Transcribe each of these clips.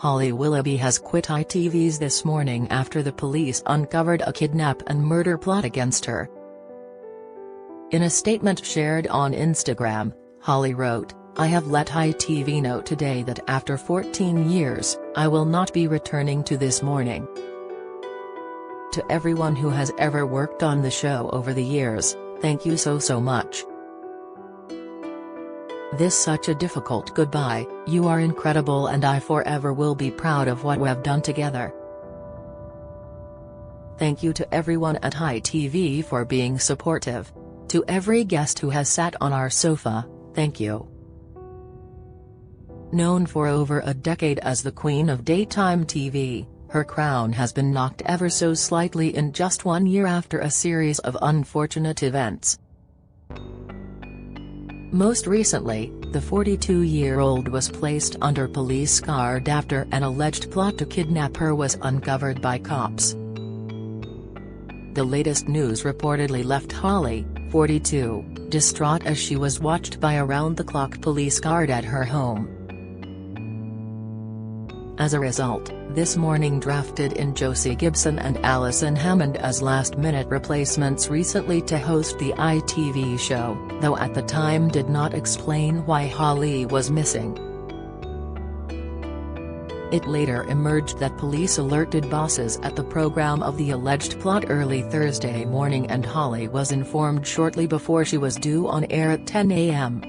Holly Willoughby has quit ITV's This Morning after the police uncovered a kidnap and murder plot against her. In a statement shared on Instagram, Holly wrote, "I have let ITV know today that after 14 years, I will not be returning to This Morning. To everyone who has ever worked on the show over the years, thank you so much. This such a difficult goodbye, you are incredible and I forever will be proud of what we've done together. Thank you to everyone at ITV for being supportive. To every guest who has sat on our sofa, thank you." Known for over a decade as the Queen of Daytime TV, her crown has been knocked ever so slightly in just 1 year after a series of unfortunate events. Most recently, the 42-year-old was placed under police guard after an alleged plot to kidnap her was uncovered by cops. The latest news reportedly left Holly, 42, distraught as she was watched by around-the-clock police guard at her home. As a result, This Morning drafted in Josie Gibson and Alison Hammond as last-minute replacements recently to host the ITV show, though at the time did not explain why Holly was missing. It later emerged that police alerted bosses at the program of the alleged plot early Thursday morning and Holly was informed shortly before she was due on air at 10 a.m.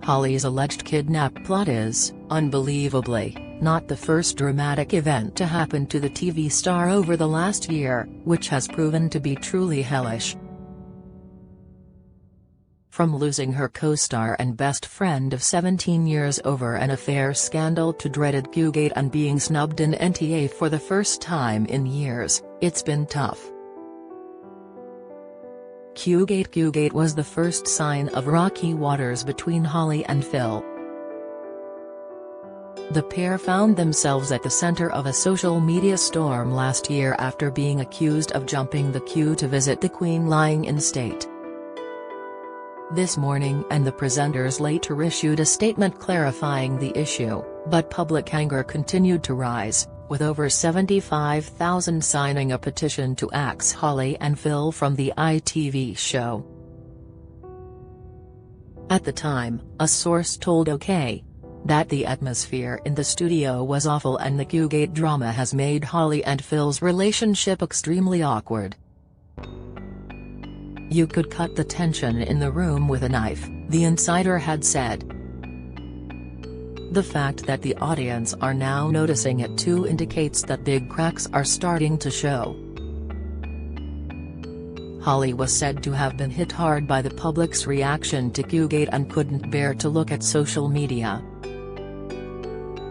Holly's alleged kidnap plot is, unbelievably, not the first dramatic event to happen to the TV star over the last year, which has proven to be truly hellish. From losing her co-star and best friend of 17 years over an affair scandal to dreaded Queuegate and being snubbed in NTA for the first time in years, it's been tough. Queuegate was the first sign of rocky waters between Holly and Phil. The pair found themselves at the center of a social media storm last year after being accused of jumping the queue to visit the Queen lying in state. This Morning and the presenters later issued a statement clarifying the issue, but public anger continued to rise, with over 75,000 signing a petition to axe Holly and Phil from the ITV show. At the time, a source told OK! That the atmosphere in the studio was awful and the Queuegate drama has made Holly and Phil's relationship extremely awkward. "You could cut the tension in the room with a knife," the insider had said. The fact that the audience are now noticing it too indicates that big cracks are starting to show. Holly was said to have been hit hard by the public's reaction to Queuegate and couldn't bear to look at social media.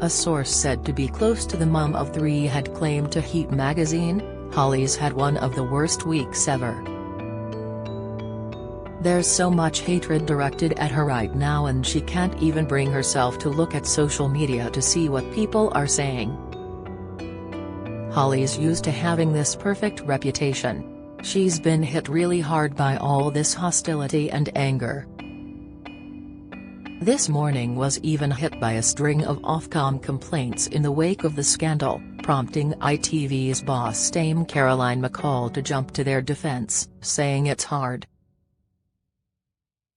A source said to be close to the mum of three had claimed to Heat magazine, "Holly's had one of the worst weeks ever. There's so much hatred directed at her right now and she can't even bring herself to look at social media to see what people are saying. Holly's used to having this perfect reputation. She's been hit really hard by all this hostility and anger." This Morning was even hit by a string of Ofcom complaints in the wake of the scandal, prompting ITV's boss Dame Caroline McCall to jump to their defense, saying it's hard.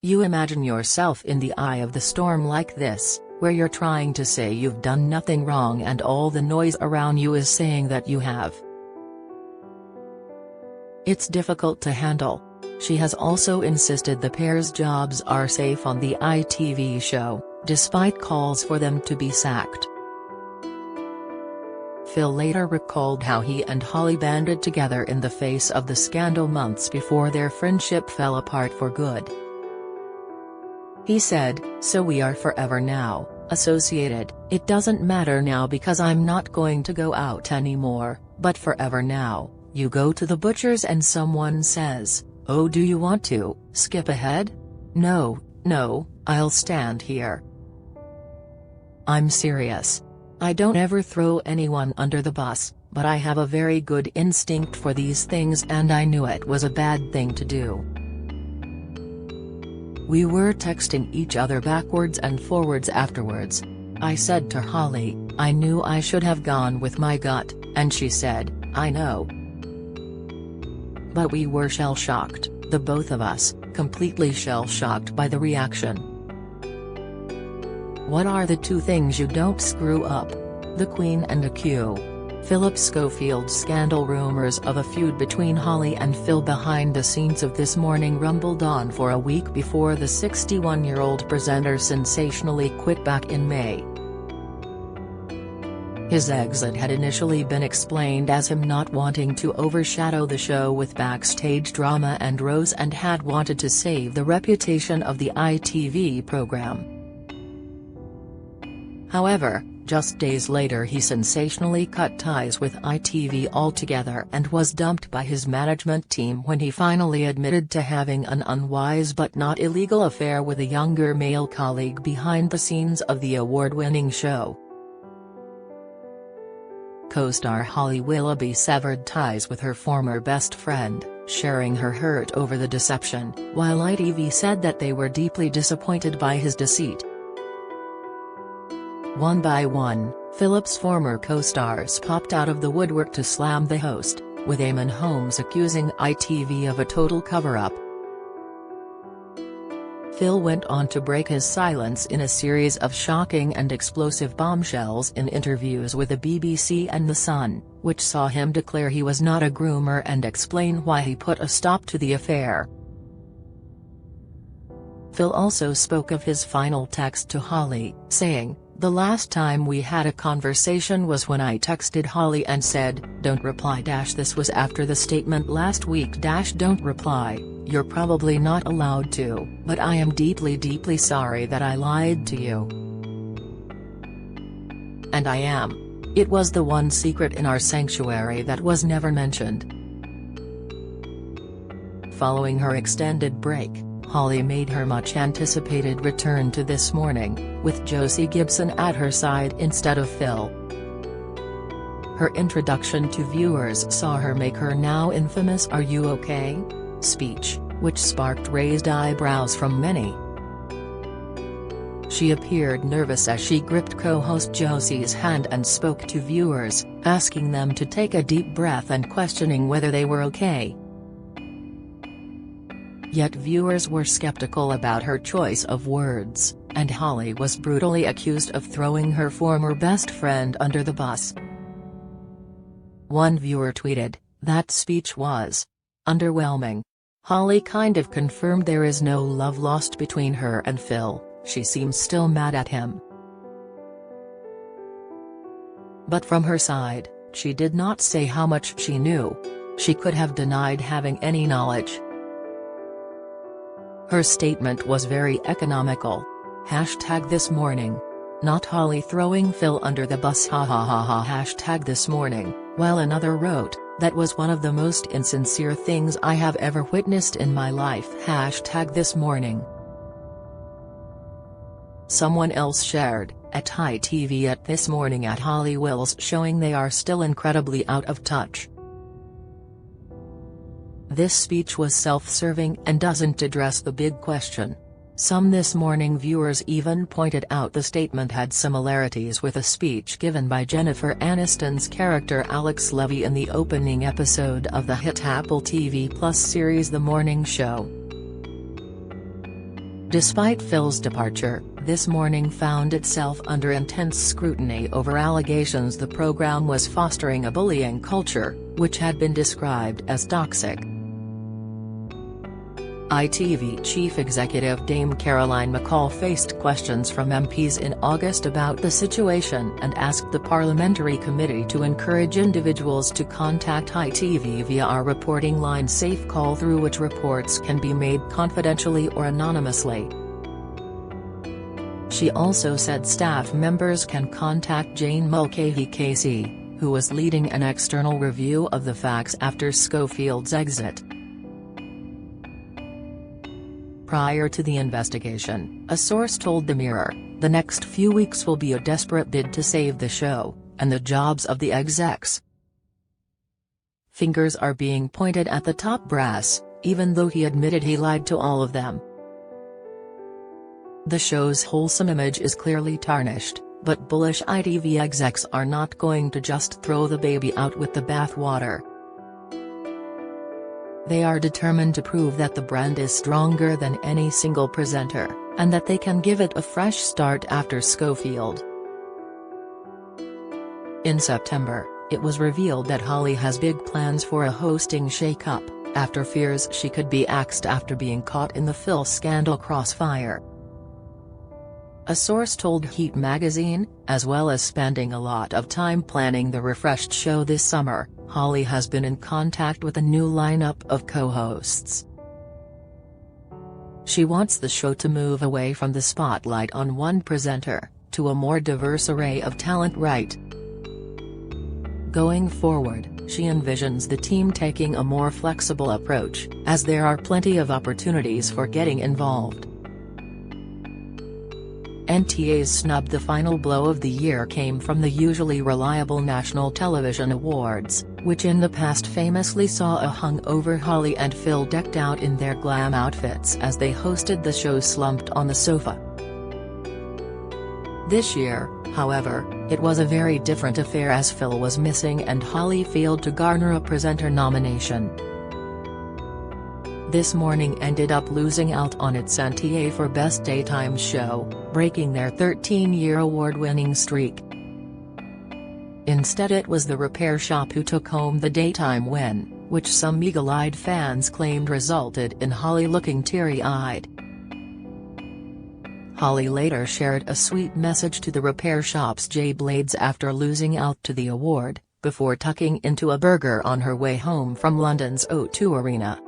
"You imagine yourself in the eye of the storm like this, where you're trying to say you've done nothing wrong and all the noise around you is saying that you have. It's difficult to handle." She has also insisted the pair's jobs are safe on the ITV show, despite calls for them to be sacked. Phil later recalled how he and Holly banded together in the face of the scandal months before their friendship fell apart for good. He said, "So we are forever now, associated. It doesn't matter now because I'm not going to go out anymore, but forever now, you go to the butcher's and someone says, 'Oh, do you want to skip ahead?' No, I'll stand here. I'm serious. I don't ever throw anyone under the bus, but I have a very good instinct for these things and I knew it was a bad thing to do. We were texting each other backwards and forwards afterwards. I said to Holly, I knew I should have gone with my gut, and she said, I know. But we were shell-shocked, the both of us, completely shell-shocked by the reaction. What are the two things you don't screw up? The Queen and a Q. Philip Schofield's scandal. Rumors of a feud between Holly and Phil behind the scenes of This Morning rumbled on for a week before the 61-year-old presenter sensationally quit back in May. His exit had initially been explained as him not wanting to overshadow the show with backstage drama and Rose, and had wanted to save the reputation of the ITV program. However, just days later he sensationally cut ties with ITV altogether and was dumped by his management team when he finally admitted to having an unwise but not illegal affair with a younger male colleague behind the scenes of the award-winning show. Co-star Holly Willoughby severed ties with her former best friend, sharing her hurt over the deception, while ITV said that they were deeply disappointed by his deceit. One by one, Philip's former co-stars popped out of the woodwork to slam the host, with Eamon Holmes accusing ITV of a total cover-up. Phil went on to break his silence in a series of shocking and explosive bombshells in interviews with the BBC and The Sun, which saw him declare he was not a groomer and explain why he put a stop to the affair. Phil also spoke of his final text to Holly, saying, "The last time we had a conversation was when I texted Holly and said, 'Don't reply'. This was after the statement last week. Don't reply, you're probably not allowed to, but I am deeply, deeply sorry that I lied to you. And I am. It was the one secret in our sanctuary that was never mentioned." Following her extended break, Holly made her much-anticipated return to This Morning, with Josie Gibson at her side instead of Phil. Her introduction to viewers saw her make her now infamous "Are you okay?" speech, which sparked raised eyebrows from many. She appeared nervous as she gripped co-host Josie's hand and spoke to viewers, asking them to take a deep breath and questioning whether they were okay. Yet viewers were skeptical about her choice of words, and Holly was brutally accused of throwing her former best friend under the bus. One viewer tweeted, "That speech was underwhelming. Holly kind of confirmed there is no love lost between her and Phil, she seems still mad at him." But from her side, she did not say how much she knew. She could have denied having any knowledge. Her statement was very economical. #This Morning. Not Holly throwing Phil under the bus, ha ha ha ha. #This Morning, while another wrote, "That was one of the most insincere things I have ever witnessed in my life." #This Morning. Someone else shared, at ITV at This Morning at Holly Wills, showing they are still incredibly out of touch. This speech was self-serving and doesn't address the big question. Some This Morning viewers even pointed out the statement had similarities with a speech given by Jennifer Aniston's character Alex Levy in the opening episode of the hit Apple TV Plus series The Morning Show. Despite Phil's departure, This Morning found itself under intense scrutiny over allegations the program was fostering a bullying culture, which had been described as toxic. ITV chief executive Dame Caroline McCall faced questions from MPs in August about the situation and asked the parliamentary committee to encourage individuals to contact ITV via our reporting line Safe Call, through which reports can be made confidentially or anonymously. She also said staff members can contact Jane Mulcahy KC, who was leading an external review of the facts after Schofield's exit. Prior to the investigation, a source told the Mirror, "The next few weeks will be a desperate bid to save the show, and the jobs of the execs. Fingers are being pointed at the top brass, even though he admitted he lied to all of them. The show's wholesome image is clearly tarnished, but bullish ITV execs are not going to just throw the baby out with the bathwater. They are determined to prove that the brand is stronger than any single presenter, and that they can give it a fresh start after Schofield. In September, it was revealed that Holly has big plans for a hosting shake-up, after fears she could be axed after being caught in the Phil scandal crossfire. A source told Heat magazine, as well as spending a lot of time planning the refreshed show this summer, Holly has been in contact with a new lineup of co-hosts. She wants the show to move away from the spotlight on one presenter, to a more diverse array of talent. Going forward, she envisions the team taking a more flexible approach, as there are plenty of opportunities for getting involved. NTA's snub. The final blow of the year came from the usually reliable National Television Awards, which in the past famously saw a hungover Holly and Phil decked out in their glam outfits as they hosted the show slumped on the sofa. This year, however, it was a very different affair as Phil was missing and Holly failed to garner a presenter nomination. This Morning ended up losing out on its NTA for Best Daytime Show, breaking their 13-year award-winning streak. Instead it was The Repair Shop who took home the daytime win, which some eagle-eyed fans claimed resulted in Holly looking teary-eyed. Holly later shared a sweet message to The Repair Shop's Jay Blades after losing out to the award, before tucking into a burger on her way home from London's O2 Arena.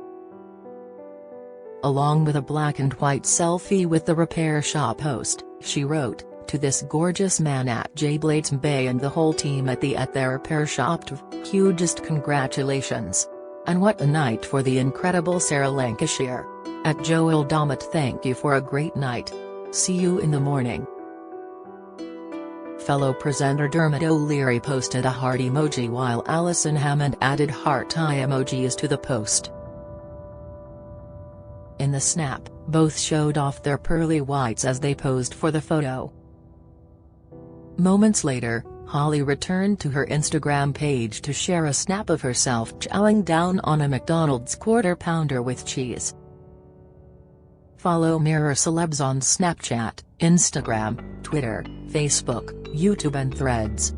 Along with a black and white selfie with the Repair Shop host, she wrote, "To this gorgeous man at Jay Blades Bay and the whole team at their Repair Shop, hugest congratulations. And what a night for the incredible Sarah Lancashire. At Joel Dommett, thank you for a great night. See you in the morning." Fellow presenter Dermot O'Leary posted a heart emoji while Alison Hammond added heart eye emojis to the post. In the snap, both showed off their pearly whites as they posed for the photo. Moments later, Holly returned to her Instagram page to share a snap of herself chowing down on a McDonald's Quarter Pounder with cheese. Follow Mirror Celebs on Snapchat, Instagram, Twitter, Facebook, YouTube and Threads.